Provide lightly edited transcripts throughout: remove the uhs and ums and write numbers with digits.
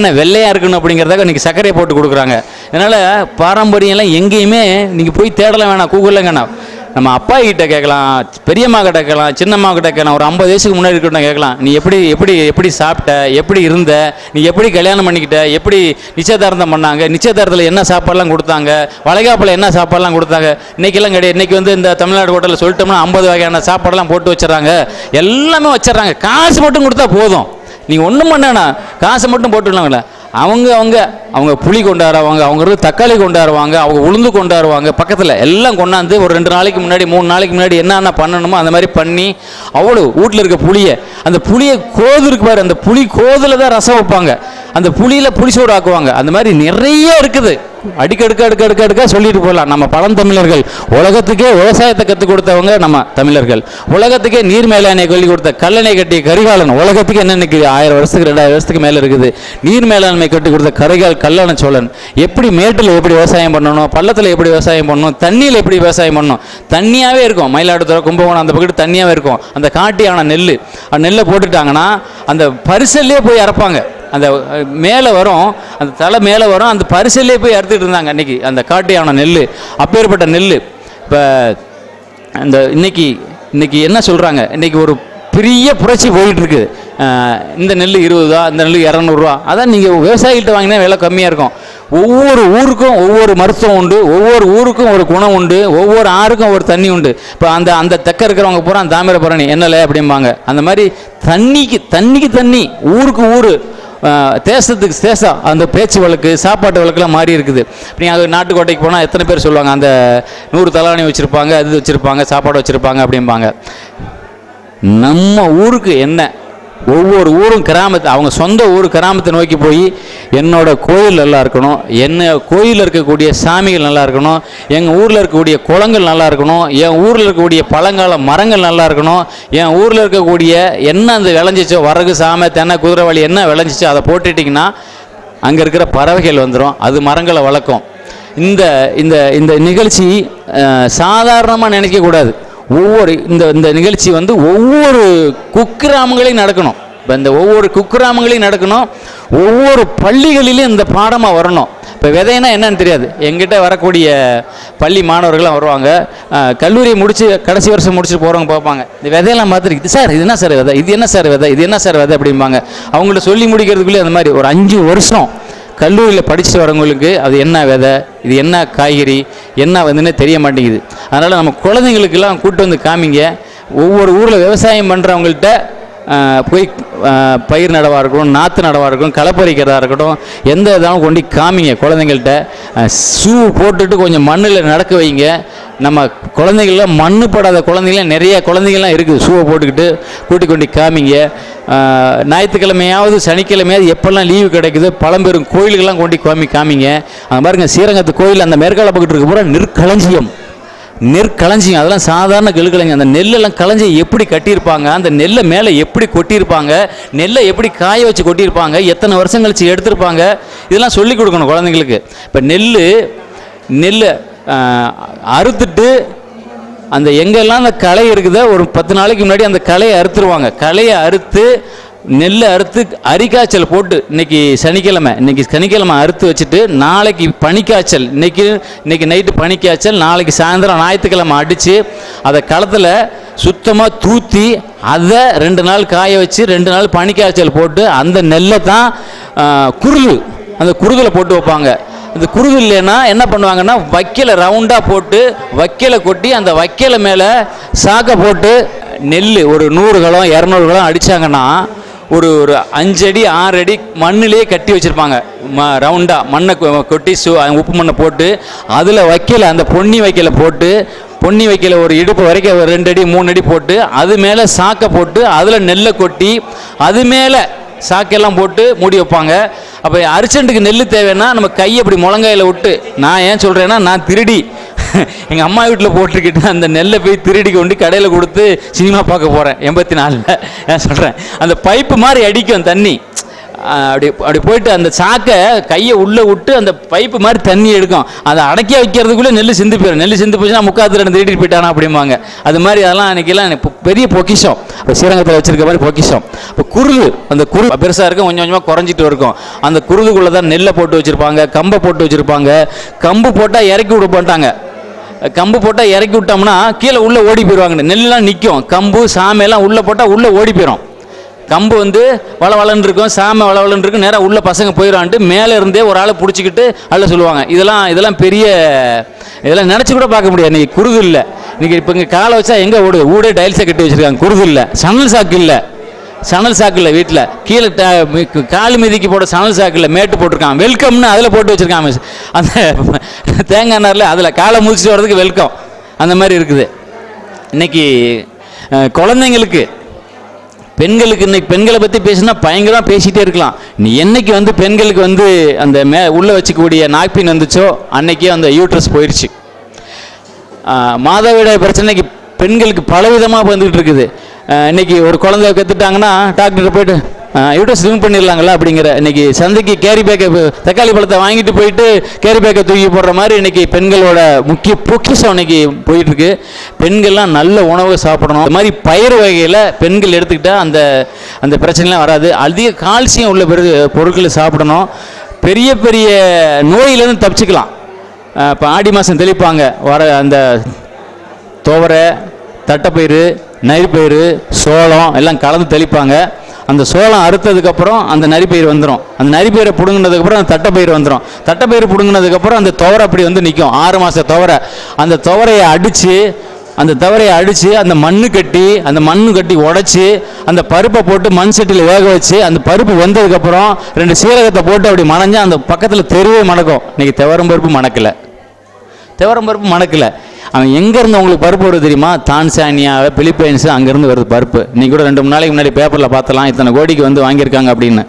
என்ன வெள்ளையாக இருக்கணும் அப்படிங்கிறதாக இன்றைக்கி சர்க்கரையை போட்டு கொடுக்குறாங்க. அதனால் பாரம்பரியம்லாம் எங்கேயுமே நீங்கள் போய் தேடலாம் வேணாம், கூகுளில் வேணாம். நம்ம அப்பா கிட்ட கேட்கலாம், பெரியம்மா கிட்ட கேட்கலாம், சின்னம்மா கிட்ட கேட்கலாம், ஒரு 50 வயசுக்கு முன்னாடி இருக்கட்டும் கேட்கலாம். நீ எப்படி எப்படி எப்படி சாப்பிட்ட, எப்படி இருந்த, நீ எப்படி கல்யாணம் பண்ணிக்கிட்ட, எப்படி நிச்சயதார்த்தம் பண்ணாங்க, நிச்சயதார்த்தத்தில் என்ன சாப்பாடுலாம் கொடுத்தாங்க, வளைகாப்பில் என்ன சாப்பாடுலாம் கொடுத்தாங்க. இன்றைக்கெல்லாம் கிடையாது. இன்றைக்கி வந்து இந்த தமிழ்நாடு ஹோட்டலில் சொல்லிட்டோம்னா 50 வகையான சாப்பாடெல்லாம் போட்டு வச்சிடறாங்க, எல்லாமே வச்சிடறாங்க. காசு மட்டும் கொடுத்தா போதும், நீங்கள் ஒன்றும் பண்ணேண்ணா காசை மட்டும் போட்டுடலாங்களே. அவங்க புளி கொண்டாடுவாங்க, அவங்க தக்காளி கொண்டாடுவாங்க, அவங்க உளுந்து கொண்டாடுவாங்க, பக்கத்தில் எல்லாம் கொண்டாந்து ஒரு 2 நாளைக்கு முன்னாடி 3 நாளைக்கு முன்னாடி என்னென்ன பண்ணணுமோ அந்த மாதிரி பண்ணி அவ்வளோ வீட்டில் இருக்க புளியை, அந்த புளியை கோது இருக்கு பாரு, அந்த புளி கோதில் தான் ரசம் வைப்பாங்க, அந்த புளியில் புளிசோடு ஆக்குவாங்க. அந்த மாதிரி நிறைய இருக்குது. அடுக்கடுக்க சொல்லிட்டு போகலாம். நம்ம பழந்தமிழர்கள் உலகத்துக்கே விவசாயத்தை கற்றுக் கொடுத்தவங்க நம்ம தமிழர்கள். உலகத்துக்கே நீர் மேலாண்மை சொல்லி கொடுத்த கல்லணை கட்டிய கரிகாலன். உலகத்துக்கு என்ன நினைக்குது, 1000 வருஷத்துக்கு 2000 வருஷத்துக்கு மேலே இருக்குது. நீர் மேலாண்மை கட்டி கொடுத்த கல்லண சோழன் எப்படி மேட்டில் எப்படி விவசாயம் பண்ணணும், பள்ளத்தில் எப்படி விவசாயம் பண்ணணும், தண்ணியில் எப்படி விவசாயம் பண்ணணும். தண்ணியாகவே இருக்கும். மயிலாடுதுறை, கும்பகோணம் அந்த பக்கத்து தண்ணியாகவே இருக்கும். அந்த காட்டியான நெல்லை போட்டுட்டாங்கன்னா அந்த பரிசல்லே போய் அரைப்பாங்க. அந்த மேலே வரும், அந்த தலை மேலே வரும், அந்த பரிசல்லே போய் அறுத்துட்டு இருந்தாங்க அன்றைக்கி அந்த காட்டியான நெல். அப்பேற்பட்ட நெல் இப்போ அந்த இன்னைக்கு என்ன சொல்கிறாங்க, இன்றைக்கி ஒரு பெரிய புரட்சி போயிட்டுருக்கு. இந்த நெல் 20 ரூபா, இந்த நெல் 200 ரூபா. அதான் நீங்கள் விவசாயிகிட்ட வாங்கினா விலை கம்மியாக இருக்கும். ஒவ்வொரு ஊருக்கும் ஒவ்வொரு மருத்துவம் உண்டு, ஒவ்வொரு ஊருக்கும் ஒரு குணம் உண்டு, ஒவ்வொரு ஆறுக்கும் ஒரு தண்ணி உண்டு. இப்போ அந்த தெக்க இருக்கிறவங்க பூரா தாமிரபரணி என்னலை அப்படிம்பாங்க. அந்த மாதிரி தண்ணிக்கு தண்ணி, ஊருக்கு ஊர், தேசத்துக்கு தேசம் அந்த பேச்சு வழக்கு, சாப்பாட்டு வழக்கெல்லாம் மாறி இருக்குது. நீங்கள் நாட்டுக்கோட்டைக்கு போனால் எத்தனை பேர் சொல்லுவாங்க, அந்த 100 தலாணி வச்சுருப்பாங்க, அது வச்சுருப்பாங்க, சாப்பாடு வச்சுருப்பாங்க அப்படிம்பாங்க. நம்ம ஊருக்கு என்ன, ஒவ்வொரு ஊரும் கிராமத்தை, அவங்க சொந்த ஊர் கிராமத்தை நோக்கி போய் என்னோட கோயில் நல்லா இருக்கணும், கோயிலில் இருக்கக்கூடிய சாமிகள் நல்லா இருக்கணும், எங்கள் ஊரில் இருக்கக்கூடிய குளங்கள் நல்லா இருக்கணும், என் ஊரில் இருக்கக்கூடிய பழங்கால மரங்கள் நல்லா இருக்கணும், என் ஊரில் இருக்கக்கூடிய என்ன அந்த விளைஞ்சிச்சோ, வரகு, சாமை, தென்னை, குதிரைவாளி என்ன விளைஞ்சிச்சோ அதை போட்டுட்டிங்கன்னா அங்கே இருக்கிற பறவைகள் வந்துடும், அது மரங்களை வளர்க்கும். இந்த நிகழ்ச்சி சாதாரணமாக நினைக்கக்கூடாது. இந்த நிகழ்ச்சி வந்து ஒவ்வொரு குக்கிராமங்களையும் நடக்கணும். இப்போ இந்த ஒவ்வொரு குக்கிராமங்களையும் நடக்கணும், ஒவ்வொரு பள்ளிகளிலும் இந்த பாடமாக வரணும். இப்போ விதைனா என்னன்னு தெரியாது. எங்கிட்ட வரக்கூடிய பள்ளி மாணவர்கள்லாம் வருவாங்க, கல்லூரியை முடித்து கடைசி வருஷம் முடிச்சுட்டு போகிறவங்க பார்ப்பாங்க. இந்த விதையெல்லாம் பார்த்துட்டு, இது சார் இது என்ன சார் விதை, இது என்ன சார் விதை, இது என்ன சார் விதை அப்படிம்பாங்க. அவங்கள்ட்ட சொல்லி முடிக்கிறதுக்குள்ளே அந்த மாதிரி ஒரு 5 வருஷம் கல்லூரியில் படிச்சுட்டு வரவங்களுக்கு அது என்ன விதை, இது என்ன காய்கறி, என்ன வந்துன்னே தெரிய மாட்டேங்குது. அதனால் நம்ம குழந்தைங்களுக்கெல்லாம் கூப்பிட்டு வந்து காமிங்க. ஒவ்வொரு ஊரில் விவசாயம் பண்ணுறவங்கள்ட்ட போய் பயிர் நடவாக இருக்கட்டும், நாற்று நடவாக இருக்கட்டும், களப்பறிக்கிறதா இருக்கட்டும், எந்த இதாலும் கொண்டு காமிங்க. குழந்தைங்கள்ட்ட ஷூ போட்டுட்டு கொஞ்சம் மண்ணில் நடக்க வைங்க. நம்ம குழந்தைகள்லாம் மண்ணு படாத குழந்தைங்களாம் நிறைய குழந்தைங்கள்லாம் இருக்குது, ஷூவை போட்டுக்கிட்டு கூட்டி கொண்டு காமிங்க. ஞாயிற்றுக்கிழமையாவது சனிக்கிழமையாவது எப்பெல்லாம் லீவு கிடைக்குது பழம்பெரும் கோயிலுக்கெல்லாம் கொண்டு காமிங்க. அந்த பாருங்க, ஸ்ரீரங்கத்து கோயில் அந்த மேற்கால பக்கத்து இருக்க பூரா நெற்களஞ்சியம், அதெல்லாம் சாதாரண கெழுக்கலைங்க. அந்த நெல்லெல்லாம் களஞ்சியம் எப்படி கட்டியிருப்பாங்க, அந்த நெல்லை மேலே எப்படி கொட்டியிருப்பாங்க, நெல்லை எப்படி காய வச்சு கொட்டியிருப்பாங்க, எத்தனை வருஷம் கழிச்சு எடுத்திருப்பாங்க, இதெல்லாம் சொல்லிக் கொடுக்கணும் குழந்தைங்களுக்கு. இப்போ நெல் அறுத்துட்டு அந்த எங்கெல்லாம் அந்த களை இருக்குதோ ஒரு 10 நாளைக்கு முன்னாடி அந்த களையை அறுத்துருவாங்க. களையை அறுத்து நெல்லை அறுத்து அரிக்காய்ச்சல் போட்டு இன்னைக்கு சனிக்கிழமை அறுத்து வச்சுட்டு நாளைக்கு பனிக்காய்ச்சல், இன்னைக்கு நைட்டு பனிக்காய்ச்சல், நாளைக்கு சாயந்தரம் ஞாயிற்றுக்கிழமை அடித்து அதை களத்தில் சுத்தமாக தூற்றி அதை 2 நாள் காய வச்சு 2 நாள் பனிக்காய்ச்சல் போட்டு அந்த நெல்லை தான் அந்த குருதில் போட்டு வைப்பாங்க. இந்த குருது இல்லைன்னா என்ன பண்ணுவாங்கன்னா வைக்கலை ரவுண்டாக போட்டு வைக்கலை கொட்டி அந்த வைக்கலை மேலே சாக்கை போட்டு நெல் ஒரு 100 கலம் 200 கலம் அடித்தாங்கன்னா ஒரு 5 அடி 6 அடி மண்ணிலே கட்டி வச்சுருப்பாங்க. ரவுண்டாக மண்ணை கொட்டி உப்பு மண்ணை போட்டு அதில் வைக்கலை, அந்த பொன்னி வைக்கலை ஒரு இடுப்பு வரைக்கும் 2 அடி 3 அடி போட்டு அது மேலே சாக்கை போட்டு அதில் நெல்லை கொட்டி அது மேலே சாக்கெல்லாம் போட்டு மூடி வைப்பாங்க. அப்போ அர்ஜென்ட்டுக்கு நெல் தேவைன்னா நம்ம கையை அப்படி முழங்காயில் விட்டு, நான் ஏன் சொல்கிறேன்னா நான் திருடி எங்கள் அம்மா வீட்டில் போட்டுக்கிட்டு அந்த நெல்லை போய் திருடி கொண்டு கடையில் கொடுத்து சினிமா பார்க்க போகிறேன் 84. ஏன் சொல்கிறேன், அந்த பைப்பு மாதிரி அடிக்கும் தண்ணி. அப்படி போயிட்டு அந்த சாக்கை கையை உள்ளே விட்டு அந்த பைப்பு மாதிரி தண்ணி எடுக்கும். அதை அடக்கி வைக்கிறதுக்குள்ளே நெல் சிந்து போயிடும். நெல் சிந்து போச்சுன்னா முக்காத்துல ரெண்டு திருட்டிட்டு போயிட்டானா அப்படிம்பாங்க. அது மாதிரி அதெல்லாம் அன்றைக்கெல்லாம் பெரிய பொக்கிஷம். இப்போ ஸ்ரீரங்கத்தில் வச்சுருக்க மாதிரி பொக்கிஷம். இப்போ குருது, அந்த குரு பெருசாக இருக்கும், கொஞ்சம் கொஞ்சமாக குறைஞ்சிட்டு இருக்கும். அந்த குருதுக்குள்ளே தான் நெல்லை போட்டு வச்சுருப்பாங்க, கம்பை போட்டு வச்சுருப்பாங்க. கம்பு போட்டால் இறக்கி விட மாட்டாங்க. கம்பு போட்டால் இறக்கி விட்டோம்னா கீழே உள்ளே ஓடி போயிடுவாங்க. நெல்லாம் நிற்கும். கம்பு சாமையெல்லாம் உள்ளே போட்டால் உள்ளே ஓடி போயிடும். கம்பு வந்து வளவலன்னு இருக்கும், சாமை வளவலன்னு இருக்கும். நேராக உள்ள பசங்க போயிடான்ட்டு மேலே இருந்தே ஒரு ஆளை பிடிச்சிக்கிட்டு அல்ல சொல்லுவாங்க. இதெல்லாம் பெரிய, இதெல்லாம் நினச்சி கூட பார்க்க முடியாது. இன்றைக்கி குருது இல்லை. இன்றைக்கி இப்போ இங்கே காலை வச்சா எங்கே ஓடுது? ஊடே டைல்ஸை கட்டி வச்சுருக்காங்க. குருது இல்லை. சணல் சாக்கு இல்லை. சணல் சாக்கு இல்லை வீட்டில். கீழே காலு மிதிக்கு போட சணல் சாக்கு இல்லை, மேட்டு போட்டிருக்கான். வெல்கம்னு அதில் போட்டு வச்சுருக்கான். அந்த தேங்காய் நாரில் அதில் காலை முடிச்சுட்டு வர்றதுக்கு வெல்கம் அந்த மாதிரி இருக்குது. இன்றைக்கி குழந்தைங்களுக்கு, பெண்களுக்கு, இன்னைக்கு பெண்களை பற்றி பேசினா பயங்கரமாக பேசிகிட்டே இருக்கலாம். நீ என்னைக்கு வந்து பெண்களுக்கு வந்து அந்த உள்ளே வச்சுக்கூடிய நாக்பின் வந்துச்சோ அன்னைக்கே அந்த யூட்ரஸ் போயிடுச்சு. மாதவிடாய் பிரச்சனைக்கு பெண்களுக்கு பலவிதமாக வந்துக்கிட்டு இருக்குது. இன்றைக்கி ஒரு குழந்தை கற்றுட்டாங்கன்னா டாக்டர்கிட்ட போய்ட்டு யூட்ரஸ் ரிமூவ் பண்ணிடலாங்களா அப்படிங்கிற. இன்றைக்கி சந்தைக்கு கேரி பேக்கை, தக்காளி பழத்தை வாங்கிட்டு போயிட்டு கேரி பேக்கை தூக்கி போடுற மாதிரி இன்றைக்கி பெண்களோட முக்கிய பொக்கிஷம் இன்றைக்கி போயிட்டுருக்கு. பெண்கள்லாம் நல்ல உணவு சாப்பிடணும். இந்த மாதிரி பயிர் வகையில் பெண்கள் எடுத்துக்கிட்டால் அந்த பிரச்சனைலாம் வராது. அதிக கால்சியம் உள்ள பொருட்களை சாப்பிடணும். பெரிய பெரிய நோயிலேருந்து தப்பிச்சுக்கலாம். இப்போ ஆடி மாதம் தெளிப்பாங்க. வர அந்த துவரை, தட்டைப்பயிறு, நரிப்பயிறு, சோளம் எல்லாம் கலந்து தெளிப்பாங்க. அந்த சோளம் அறுத்ததுக்கப்புறம் அந்த நரிப்பயிர் வந்துடும். அந்த நரிப்பயிரை பிடுங்கினதுக்கப்புறம் அந்த தட்டைப்பயிர் வந்துடும். தட்டைப்பயிர் பிடுங்கினதுக்கப்புறம் அந்த துவரை அப்படி வந்து நிற்கும். 6 மாத துவரை. அந்த துவரையை அடித்து அந்த மண்ணு கட்டி உடைச்சி அந்த பருப்பை போட்டு மண் சட்டியில் வேக வச்சு அந்த பருப்பு வந்ததுக்கப்புறம் 2 சீரகத்தை போட்டு அப்படி மணஞ்சால் அந்த பக்கத்தில் தெருவே மணக்கும். இன்றைக்கி துவரம் பருப்பு மணக்கலை. அவன் எங்கேருந்து உங்களுக்கு பருப்பு வருது தெரியுமா? தான்சானியா, பிலிப்பைன்ஸு, அங்கேருந்து வருது பருப்பு. இன்றைக்கி கூட 2-3 நாளைக்கு முன்னாடி பேப்பரில் பார்த்தலாம், இத்தனை கோடிக்கு வந்து வாங்கியிருக்காங்க அப்படின்னு.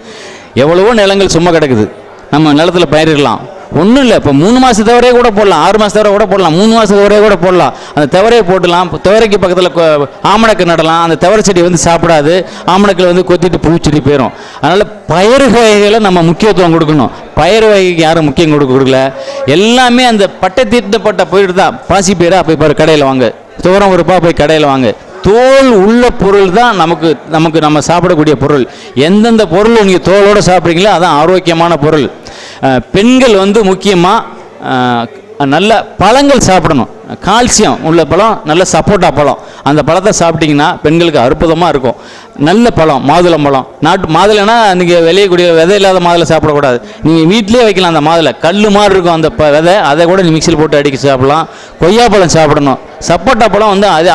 எவ்வளவோ நிலங்கள் சும்மா கிடக்குது, நம்ம நிலத்தில் பயிரிடலாம். ஒன்றும் இல்லை. இப்போ 3 மாத தவறையே கூட போடலாம், 6 மாத தவறை கூட போடலாம், 3 மாத தவறையே கூட போடலாம். அந்த தவறையை போடலாம். துவரைக்கு பக்கத்தில் ஆமணக்கு நடலாம். அந்த தவறை செடி வந்து சாப்பிடாது. ஆமணக்கில் வந்து கொத்திட்டு பூச்செடி போயிடும். அதனால் பயிர் வகைகளை நம்ம முக்கியத்துவம் கொடுக்கணும். பயிர் வகைக்கு யாரும் முக்கியம் கொடுக்கல. எல்லாமே அந்த பட்டை தீர்த்தப்பட்ட பயிர் தான். பாசி பயிரா போய் பாரு கடையில் வாங்க, துவரம் ஒருப்பா போய் கடையில் வாங்க. தோல் உள்ள பொருள் தான் நம்ம சாப்பிடக்கூடிய பொருள். எந்தெந்த பொருள் நீங்கள் தோலோடு சாப்பிட்றீங்களோ அதான் ஆரோக்கியமான பொருள். பெண்கள் வந்து முக்கியமாக நல்ல பழங்கள் சாப்பிடணும். கால்சியம் உள்ள பழம், நல்ல சப்போட்டா பழம். அந்த பழத்தை சாப்பிட்டிங்கன்னா பெண்களுக்கு அற்புதமாக இருக்கும். நல்ல பழம், மாதுளம்பழம். நாட்டு மாதுளைனா நீங்கள் விளையக்கூடிய விதை இல்லாத மாதுளை சாப்பிடக்கூடாது. நீங்கள் வீட்டிலே வைக்கலாம். அந்த மாதுளை கல் மாதிரி இருக்கும் அந்த விதை, அதை கூட நீ மிக்சியில் போட்டு அடிக்க சாப்பிடலாம். கொய்யாப்பழம் சாப்பிடணும். சப்போட்டா பழம் வந்து அது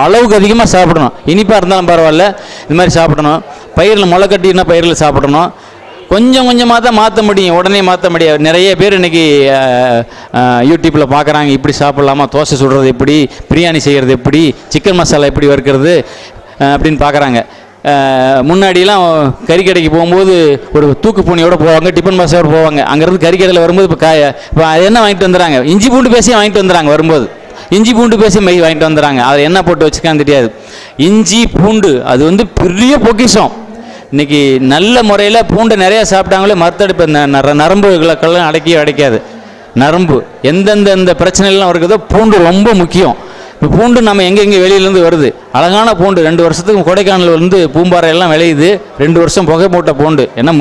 அளவுக்கு அதிகமாக சாப்பிடணும். இனிப்பாக இருந்தாலும் பரவாயில்ல, இது மாதிரி சாப்பிடணும். பயிரில் முளை கட்டினா பயிரில் சாப்பிடணும். கொஞ்சம் கொஞ்சமாக தான் மாற்ற முடியும், உடனே மாற்ற முடியாது. நிறைய பேர் இன்றைக்கி யூடியூப்பில் பார்க்குறாங்க, இப்படி சாப்பிட்லாமா, தோசை சுடுறது எப்படி, பிரியாணி செய்கிறது எப்படி, சிக்கன் மசாலா எப்படி வறுக்கிறது அப்படின்னு பார்க்குறாங்க. முன்னாடிலாம் கறிக்கடைக்கு போகும்போது ஒரு தூக்கு பூனியோடு போவாங்க, டிஃபன் பாக்ஸோடு போவாங்க. அங்கேருந்து கறிக்கடையில் வரும்போது இப்போ என்ன வாங்கிட்டு வந்துடுறாங்க? இஞ்சி பூண்டு பேசியும் வாங்கிட்டு வந்துடுறாங்க. வரும்போது இஞ்சி பூண்டு பேசி வாங்கிட்டு வந்துடுறாங்க. அதை என்ன போட்டு வச்சுக்கான்னு தெரியாது. இஞ்சி பூண்டு அது வந்து பெரிய பொக்கிஷம். இன்றைக்கி நல்ல முறையில் பூண்டை நிறையா சாப்பிட்டாங்களே மருத்தடுப்பு நரம்புகளுக்கெல்லாம் அடைக்காது. நரம்பு எந்தெந்த பிரச்சனைலாம் இருக்குதோ பூண்டு ரொம்ப முக்கியம். இப்போ பூண்டு நம்ம எங்கெங்கே வெளியிலேருந்து வருது. அழகான பூண்டு 2 வருஷத்துக்கு கொடைக்கானல் வந்து பூம்பாறையெல்லாம் விளையுது. 2 வருஷம் புகை போட்ட பூண்டு. என்ன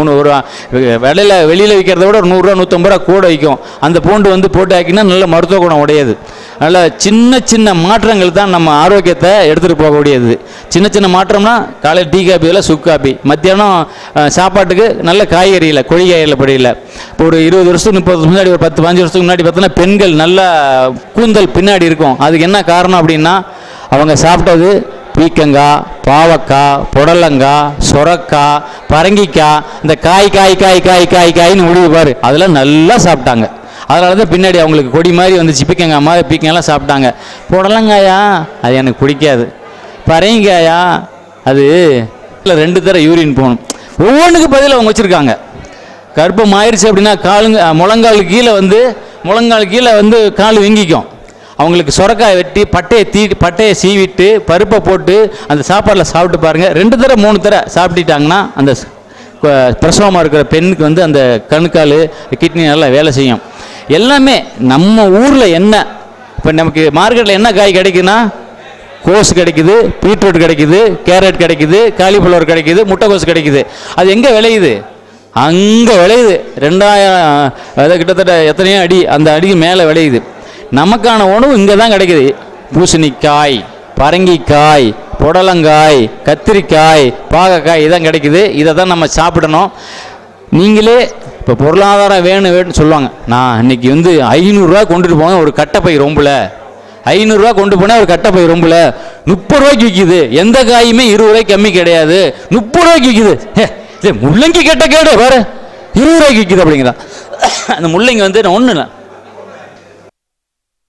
வெளியில் விற்கிறத விட ஒரு 100 ரூபா 150 ரூபா கூட விற்கும். அந்த பூண்டு வந்து போட்டு ஆக்கினா நல்ல மருத்துவ குணம் உடையது. நல்ல சின்ன மாற்றங்கள் தான் நம்ம ஆரோக்கியத்தை எடுத்துகிட்டு போகக்கூடியது. சின்ன மாற்றம்னா காலையில் டீ காப்பியில் சுக்கு காப்பி, மத்தியானம் சாப்பாட்டுக்கு நல்ல காய்கறியில் கொழி காய்கறியில் படியில். இப்போ ஒரு 20 வருஷத்துக்கு 30 வருஷத்துக்கு முன்னாடி, ஒரு 10-15 வருஷத்துக்கு முன்னாடி பார்த்தோன்னா பெண்கள் நல்லா கூந்தல் பின்னாடி இருக்கும். அதுக்கு என்ன காரணம் அப்படின்னா அவங்க சாப்பிட்டது பீக்கங்காய், பாவக்காய், புடலங்காய், சொரக்காய், பரங்கிக்காய், இந்த காய்ன்னு முடிவு பாரு, அதெல்லாம் நல்லா சாப்பிட்டாங்க. அதனால தான் பின்னாடி அவங்களுக்கு கொடி மாதிரி வந்துச்சு. பீக்கங்காய் மாதிரி பீக்கங்காயெல்லாம் சாப்பிட்டாங்க. புடலங்காயா அது எனக்கு பிடிக்காது. பரங்கிக்காயா அது 2 தடவை யூரின் போகணும். ஒவ்வொன்றுக்கு பதில் அவங்க வச்சுருக்காங்க. கர்ப்பம் ஆயிடுச்சு அப்படின்னா முழங்கால் கீழே வந்து கால் வீங்கிக்கும். அவங்களுக்கு சொரக்காய் வெட்டி பட்டையை சீவிட்டு பருப்பை போட்டு அந்த சாப்பாடில் சாப்பிட்டு பாருங்கள். 2 தடவை 3 தடவை சாப்பிட்டுட்டாங்கன்னா அந்த பிரசவமாக இருக்கிற பெண்ணுக்கு வந்து அந்த கணுக்கால் கிட்னி நல்லா வேலை செய்யும். எல்லாமே நம்ம ஊரில் என்ன இப்போ நமக்கு மார்க்கெட்டில் என்ன காய் கிடைக்குன்னா கோஸ் கிடைக்குது, பீட்ரூட் கிடைக்குது, கேரட் கிடைக்குது, காலிஃப்ளவர் கிடைக்குது, முட்டைக்கோஸ் கிடைக்குது. அது எங்கே விளையுது? அங்கே விளையுது. 2000 கிட்டத்தட்ட எத்தனையோ அடி, அந்த அடிக்கு மேலே விளையுது. நமக்கான உணவு இங்கே தான் கிடைக்குது. பூசணிக்காய், பரங்கிக்காய், புடலங்காய், கத்திரிக்காய், பாகக்காய் இதான் கிடைக்குது. இதை தான் நம்ம சாப்பிடணும். நீங்களே இப்போ பொருளாதாரம் வேணும்னு சொல்லுவாங்க. நான் இன்னைக்கு வந்து 500 ரூபா கொண்டுட்டு போங்க ஒரு கட்டைப்பை ரொம்பல, 500 ரூபா கொண்டு போனால் ஒரு கட்டைப்பை ரொம்பல, 30 ரூபாய்க்கு விற்கிது. எந்த காயுமே 20 ரூபாய்க்கு கம்மி கிடையாது, 30 ரூபாய்க்கு விற்கிது. முள்ளங்கி கெட்ட கேடு வேற 20 ரூபாய்க்கு விற்கிது அப்படிங்கிறா. அந்த முள்ளங்கி வந்து நான் ஒன்று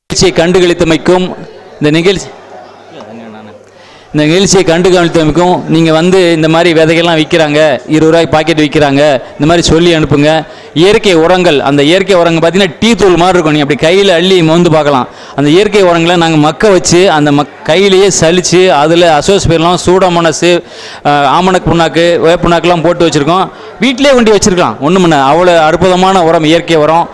நிகழ்ச்சியை கண்டுகளித்தமைக்கும் இந்த நிகழ்ச்சியை கண்டுகளித்தமைக்கும் நீங்கள் வந்து இந்த மாதிரி விதைகள்லாம் விற்கிறாங்க, 20 ரூபாய்க்கு பாக்கெட் விற்கிறாங்க, இந்த மாதிரி சொல்லி அனுப்புங்க. இயற்கை உரங்கள், அந்த இயற்கை உரங்கள் பார்த்தீங்கன்னா டீ தூள் மாதிரி இருக்கும். நீங்கள் அப்படி கையில் அள்ளி மோந்து பார்க்கலாம். அந்த இயற்கை உரங்களை நாங்கள் மக்க வச்சு அந்த கையிலேயே சலித்து அதில் அசோஸ்பெரலாம், சூடோமோனாஸ், ஆமணக்கு புண்ணாக்கு, வேப்புண்ணாக்கெல்லாம் போட்டு வச்சுருக்கோம். வீட்டிலே கொண்டு வச்சுருக்கலாம். ஒன்றும் பண்ண அவ்வளோ அற்புதமான உரம், இயற்கை உரம்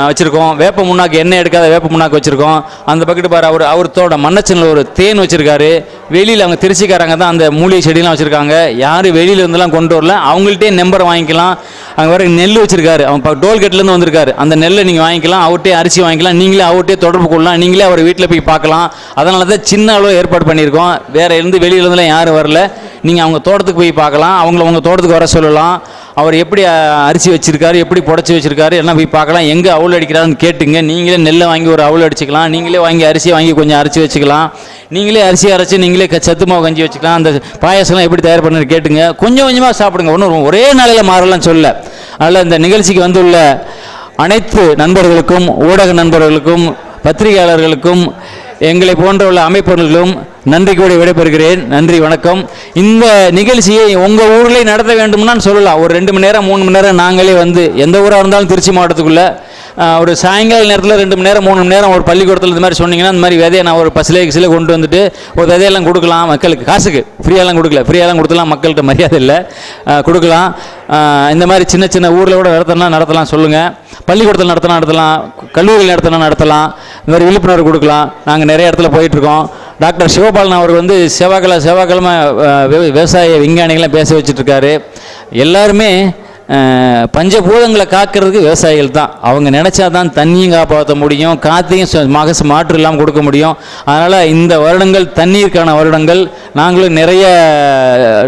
வச்சுருக்கோம். வேப்ப முன்னாக்கு, எண்ணெய் எடுக்காத வேப்ப முன்னாக்கு வச்சுருக்கோம். அந்த பக்கெட்டு பாரு, அவர்த்தோட மண்ணச்சனில் ஒரு தேன் வச்சுருக்காரு. வெளியில் அவங்க திருச்சிக்காரங்க தான் அந்த மூலிகை செடியெலாம் வச்சுருக்காங்க. யாரும் வெளியில் இருந்தெல்லாம் கொண்டு வரல. அவங்கள்ட்டே நம்பர் வாங்கிக்கலாம். அங்கே வர நெல் வச்சுருக்காரு. அவங்க டோல்கேட்லேருந்து வந்திருக்காரு. அந்த நெல்லை நீங்கள் வாங்கிக்கலாம். அவர்கிட்டே அரிசி வாங்கிக்கலாம். நீங்களே அவர்கிட்டே தொடர்பு கொள்ளலாம். நீங்களே அவர் வீட்டில் போய் பார்க்கலாம். அதனால தான் சின்ன அளவு ஏற்பாடு பண்ணியிருக்கோம். வேறு இருந்து வெளியிலேருந்துலாம் யாரும் வரல. நீங்கள் அவங்க தோட்டத்துக்கு போய் பார்க்கலாம். அவங்கள உங்கள் தோட்டத்துக்கு வர சொல்லலாம். அவர் எப்படி அரிசி வச்சுருக்காரு, எப்படி புடச்சி வச்சுருக்காரு எல்லாம் போய் பார்க்கலாம். எங்கே அவுள் அடிக்கிறாருன்னு கேட்டுங்க. நீங்களே நெல்லை வாங்கி ஒரு அவுள் அடிச்சுக்கலாம். நீங்களே வாங்கி அரிசியை வாங்கி கொஞ்சம் அரைச்சி வச்சுக்கலாம். நீங்களே அரிசி அரைச்சி நீங்களே சத்து மாவு கஞ்சி வச்சுக்கலாம். அந்த பாயாசம்லாம் எப்படி தயார் பண்ணு கேட்டுங்க. கொஞ்சம் கொஞ்சமாக சாப்பிடுங்க. ஒன்றும் ஒரே நாளையில் மாறலாம் சொல்ல. அதனால் இந்த நிகழ்ச்சிக்கு வந்துள்ள அனைத்து நண்பர்களுக்கும், ஊடக நண்பர்களுக்கும், பத்திரிகையாளர்களுக்கும், எங்களை போன்ற உள்ள அமைப்புகளும் நன்றி கூட விடைபெறுகிறேன். நன்றி, வணக்கம். இந்த நிகழ்ச்சியை உங்கள் ஊரிலே நடத்த வேண்டும்னா சொல்லலாம். ஒரு 2 மணி நேரம் 3 மணி நேரம் நாங்களே வந்து எந்த ஊராக இருந்தாலும் திருச்சி மாவட்டத்துக்குள்ளே ஒரு சாயங்கால நேரத்தில் 2 மணி நேரம் 3 மணி நேரம் ஒரு பள்ளிக்கூடத்தில் இந்த மாதிரி சொன்னீங்கன்னா இந்த மாதிரி விதையை நான் ஒரு பஸ்ஸில் கொண்டு வந்துட்டு ஒரு விதையெல்லாம் கொடுக்கலாம். மக்களுக்கு காசுக்கு ஃப்ரீயாலாம் கொடுக்கல, ஃப்ரீயாலாம் கொடுத்தலாம். மக்கள்கிட்ட மரியாதை இல்லை, கொடுக்கலாம். இந்த மாதிரி சின்ன சின்ன ஊரில் கூட நடத்தலாம் சொல்லுங்கள். பள்ளிக்கூடத்தில் நடத்தலாம், கல்லூரியில் நடத்தலாம். இந்த மாதிரி விழிப்புணர்வு கொடுக்கலாம். நாங்கள் நிறைய இடத்துல போயிட்டுருக்கோம். டாக்டர் சிவபாலன் அவர் வந்து செவ்வாய்க்கிழமை விவசாய விஞ்ஞானிகள்லாம் பேச வச்சுட்ருக்காரு. எல்லாருமே பஞ்சபூதங்களை காக்கிறதுக்கு விவசாயிகள் தான். அவங்க நினச்சா தான் தண்ணியும் காப்பாற்ற முடியும், காற்றையும் மாற்று இல்லாமல் கொடுக்க முடியும். அதனால் இந்த வருடங்கள் தண்ணீருக்கான வருடங்கள். நாங்களும் நிறைய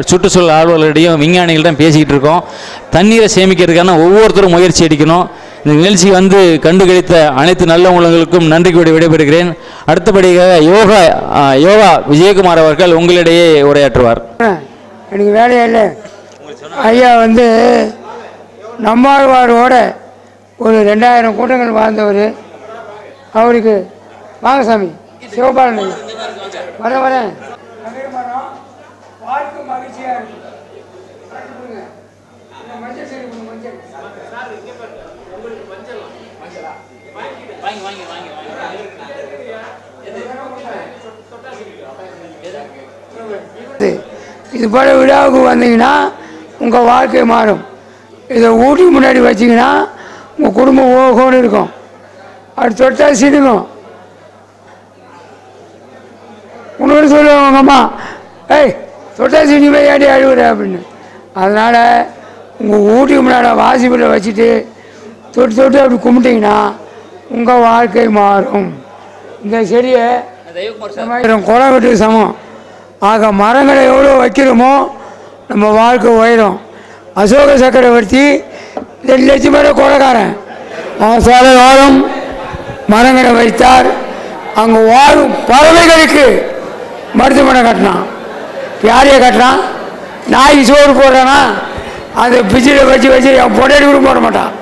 சுற்றுச்சூழல் ஆர்வலர்களிடையும் விஞ்ஞானிகள்தான் பேசிக்கிட்டு இருக்கோம். தண்ணீரை சேமிக்கிறதுக்கான ஒவ்வொருத்தரும் முயற்சி எடுக்கணும். இந்த நிகழ்ச்சி வந்து கண்டுகளித்த அனைத்து நல்ல உள்ளங்களுக்கும் நன்றி கூடி விடைபெறுகிறேன். அடுத்தபடியாக யோகா விஜயகுமார் அவர்கள் உங்களிடையே உரையாற்றுவார். எனக்கு வேலையே இல்லை. ஐயா வந்து நம்மாழ்வாரோட ஒரு 2000 கூட்டங்கள் வாழ்ந்தவர். அவருக்கு வாங்க சாமி சிவபாலன் வரேன். வாழ்க்கை மகிழ்ச்சியாக இருக்கு. இது போல விழாவுக்கு வந்தீங்கன்னா உங்கள் வாழ்க்கை மாறும். இதை ஊட்டி முன்னாடி வச்சிங்கன்னா உங்கள் குடும்பம் ஓகோன்னு இருக்கும். அது தொட்டா சிடுங்கும். உன்னோட சொல்லுவாங்க உங்கள் அம்மா, ஏய் தொட்டா சினிமே ஏடி அழுவுற அப்படின்னு. அதனால் உங்கள் ஊட்டி முன்னாடி வாசிப்பில் வச்சுட்டு தொட்டு அப்படி கும்பிட்டிங்கன்னா உங்கள் வாழ்க்கை மாறும். இந்த செடியை குளம் வெட்டுக்கு சமம். ஆக மரங்களை எவ்வளோ வைக்கிறோமோ நம்ம வாழ்க்கை உயரும். அசோக சக்கரவர்த்தி 2 லட்சம் பேரை கொலைக்காரன். சாலை வாழும் மரங்களை வைத்தார். அங்கே வாழும் பறவைகளுக்கு மருத்துவமனை கட்டினான். யாரையே கட்டினான்? நாய்க்கு சோறு போடுறானா அந்த பிச்சில் வச்சு அவன் பொட்டாடி கூட போட மாட்டான்.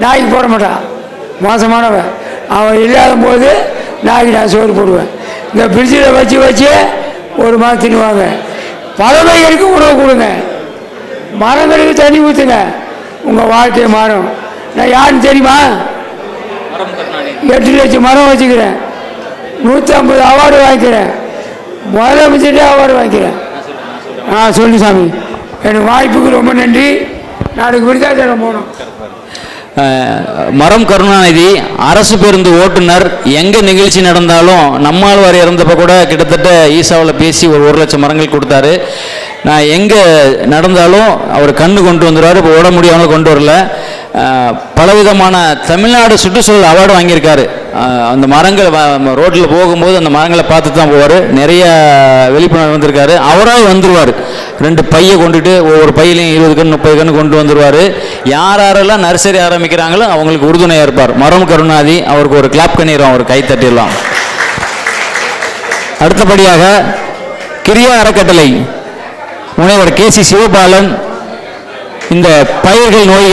நாய்க்கு போட மாட்டான், மோசமானவன். அவன் இல்லாத போது நாய்க்கு நான் சோறு போடுவேன். இந்த பிரிட்ஜில் வச்சு ஒரு மாதம் தின்னுவாங்க. பறவைகளுக்கு உணவு கொடுங்க, மரங்களுக்கு தண்ணி ஊற்றுங்க, உங்கள் வாழ்க்கை மாறும். நான் யாருன்னு தெரியுமா? 8 லட்சம் மரம் வச்சுக்கிறேன், 150 அவார்டு வாங்கிக்கிறேன், முதலமைச்சர்கிட்ட அவார்டு வாங்கிக்கிறேன். சொல்லு சாமி. எனக்கு வாய்ப்புக்கு ரொம்ப நன்றி. நாளைக்கு விருதாச்சலம் போகணும். மரம் கருணாநிதி அரசு பேருந்து ஓட்டுநர். எங்கே நிகழ்ச்சி நடந்தாலும் நம்மாழ்வார் இறந்தப்போ கூட கிட்டத்தட்ட ஈசாவில் பேசி ஒரு 1 லட்சம் மரங்கள் கொடுத்தாரு. நான் எங்கே நடந்தாலும் அவர் கண்ணு கொண்டு வந்துடுவார். இப்போ ஓட முடியாமல் கொண்டு வரல. பலவிதமான தமிழ்நாடு சுற்றுச்சூழல் அவார்டு வாங்கியிருக்காரு. அந்த மரங்கள் ரோட்டில் போகும்போது அந்த மரங்களை பார்த்து தான் போவார். நிறைய விழிப்புணர்வு வந்திருக்காரு. அவராக வந்துடுவார். 2 பையை கொண்டுட்டு ஒவ்வொரு பையிலையும் 20 கன்று 30 கன்று கொண்டு வந்துடுவார். யாரெல்லாம் நர்சரி ஆரம்பிக்கிறாங்களோ அவங்களுக்கு உறுதுணையாக இருப்பார். மரம் கருணாநிதி அவருக்கு ஒரு கிளாப் பண்ணிடுவோம், ஒரு கை தட்டிடலாம். அடுத்தபடியாக கிரியா அறக்கட்டளை முனைவர் KC சிவபாலன் இந்த பயிர்கள் நோய்